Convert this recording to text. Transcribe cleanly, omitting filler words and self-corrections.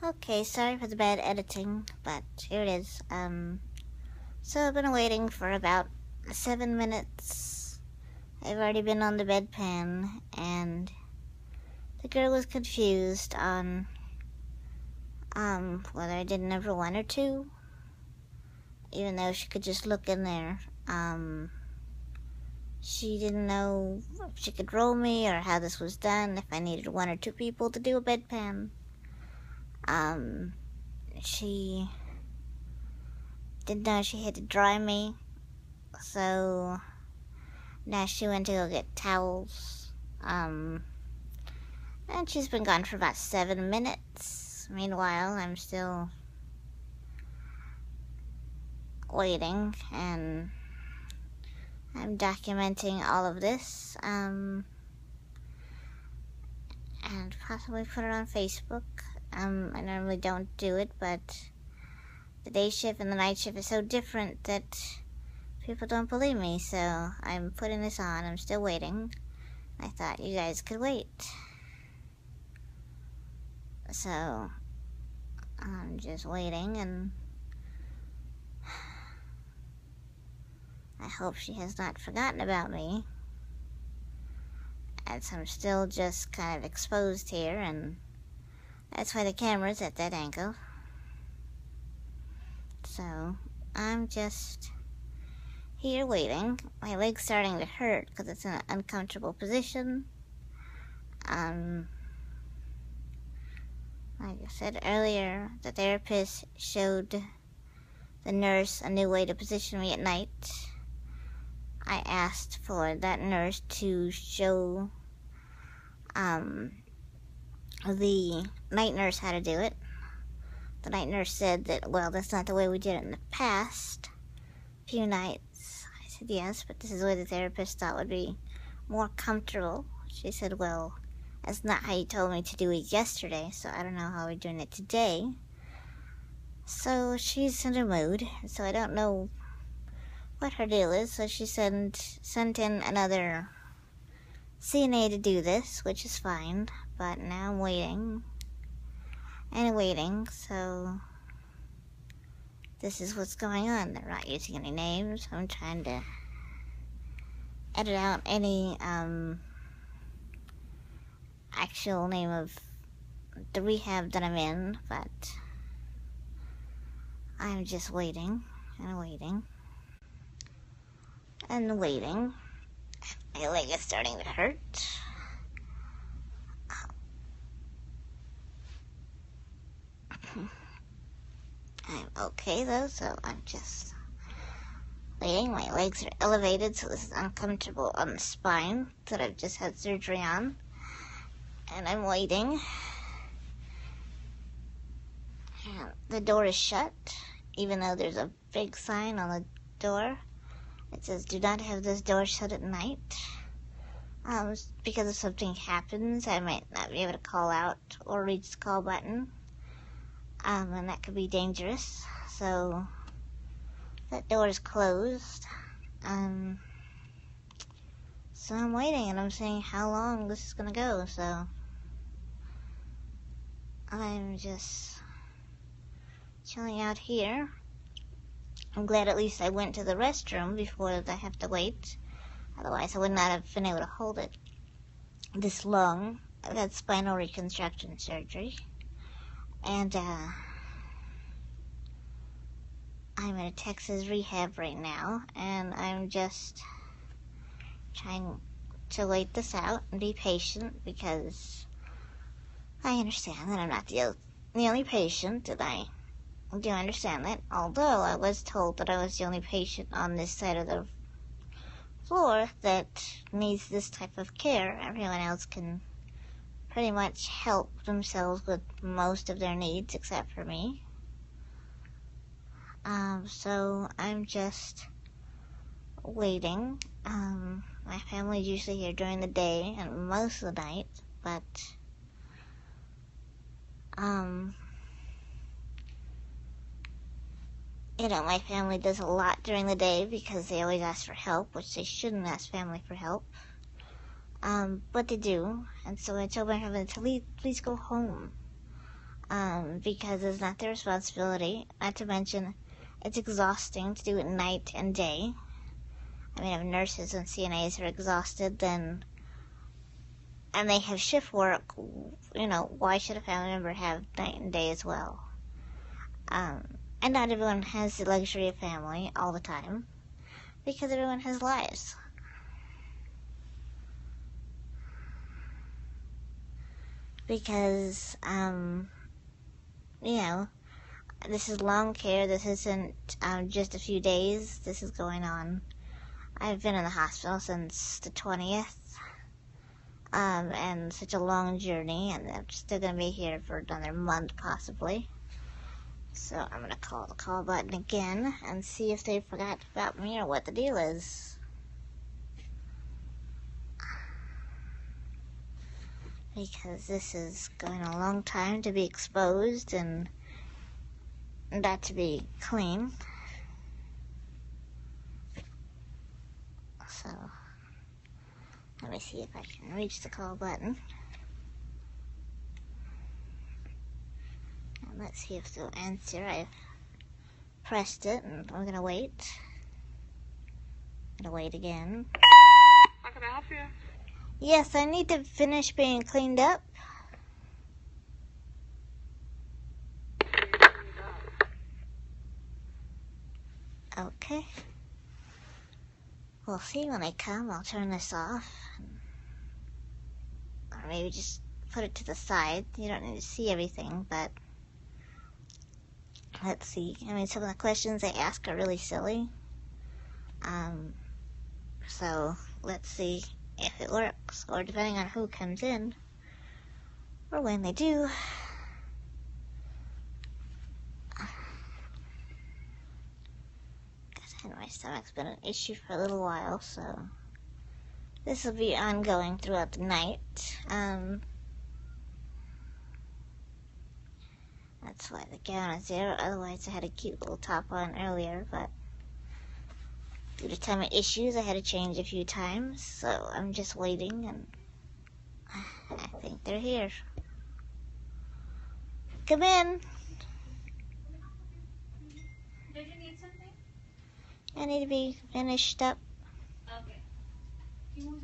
Okay, sorry for the bad editing, but here it is. So I've been waiting for about 7 minutes. I've already been on the bedpan, and the girl was confused on, whether I did number 1 or 2, even though she could just look in there. She didn't know if she could roll me or how this was done, if I needed 1 or 2 people to do a bedpan. She didn't know she had to dry me, so now she went to go get towels. And she's been gone for about 7 minutes. Meanwhile, I'm still waiting, and I'm documenting all of this, and possibly put it on Facebook. I normally don't do it, but the day shift and the night shift is so different that people don't believe me, so I'm putting this on. I'm still waiting. I thought you guys could wait. So I'm just waiting, and I hope she has not forgotten about me, as I'm still just kind of exposed here, and that's why the camera's at that angle. So I'm just here waiting. My leg's starting to hurt because it's in an uncomfortable position. Like I said earlier, the therapist showed the nurse a new way to position me at night. I asked for that nurse to show the night nurse how to do it. The night nurse said that, well, that's not the way we did it in the past few nights. I said, yes, but this is the way the therapist thought would be more comfortable. She said, well, that's not how you told me to do it yesterday, so I don't know how we're doing it today. So she's in a mood, so I don't know what her deal is. So she sent in another CNA to do this, which is fine, but now I'm waiting and waiting. So this is what's going on. They're not using any names. I'm trying to edit out any actual name of the rehab that I'm in, but I'm just waiting and waiting and waiting. My leg is starting to hurt. I'm okay though, so I'm just waiting. My legs are elevated, so this is uncomfortable on the spine that I've just had surgery on. And I'm waiting. And the door is shut, even though there's a big sign on the door. It says, do not have this door shut at night. Because if something happens, I might not be able to call out or reach the call button. And that could be dangerous. So that door is closed. So I'm waiting, and I'm saying how long this is gonna go. So I'm just chilling out here. I'm glad at least I went to the restroom before I have to wait. Otherwise, I would not have been able to hold it this long. I've had spinal reconstruction surgery. And I'm in a Texas rehab right now. And I'm just trying to wait this out and be patient, because I understand that I'm not the only patient, and I do understand that, although I was told that I was the only patient on this side of the floor that needs this type of care. Everyone else can pretty much help themselves with most of their needs except for me. So I'm just waiting. My family's usually here during the day and most of the night, but you know, my family does a lot during the day because they always ask for help, which they shouldn't ask family for help. But they do, and so I told my family to please go home. because it's not their responsibility. Not to mention, it's exhausting to do it night and day. I mean, if nurses and CNAs are exhausted, then, and they have shift work, you know, why should a family member have night and day as well? And not everyone has the luxury of family all the time, because everyone has lives. Because, you know, this is long care. This isn't just a few days. This is going on. I've been in the hospital since the 20th, and such a long journey, and I'm still going to be here for another month, possibly. So I'm going to call the call button again and see if they forgot about me or what the deal is. Because this is going a long time to be exposed and not to be clean. So, let me see if I can reach the call button. And let's see if they'll answer. I've pressed it and I'm gonna wait. I'm gonna wait again. How can I help you? Yes, I need to finish being cleaned up. Okay. We'll see when they come. I'll turn this off. Or maybe just put it to the side. You don't need to see everything, but let's see. I mean, some of the questions they ask are really silly. So let's see if it works, or depending on who comes in, or when they do. My stomach's been an issue for a little while, so this will be ongoing throughout the night. That's why the gown is there. Otherwise, I had a cute little top on earlier, but due to time issues, I had to change a few times. So I'm just waiting, and I think they're here. Come in. Did you need something? I need to be finished up. Okay. You want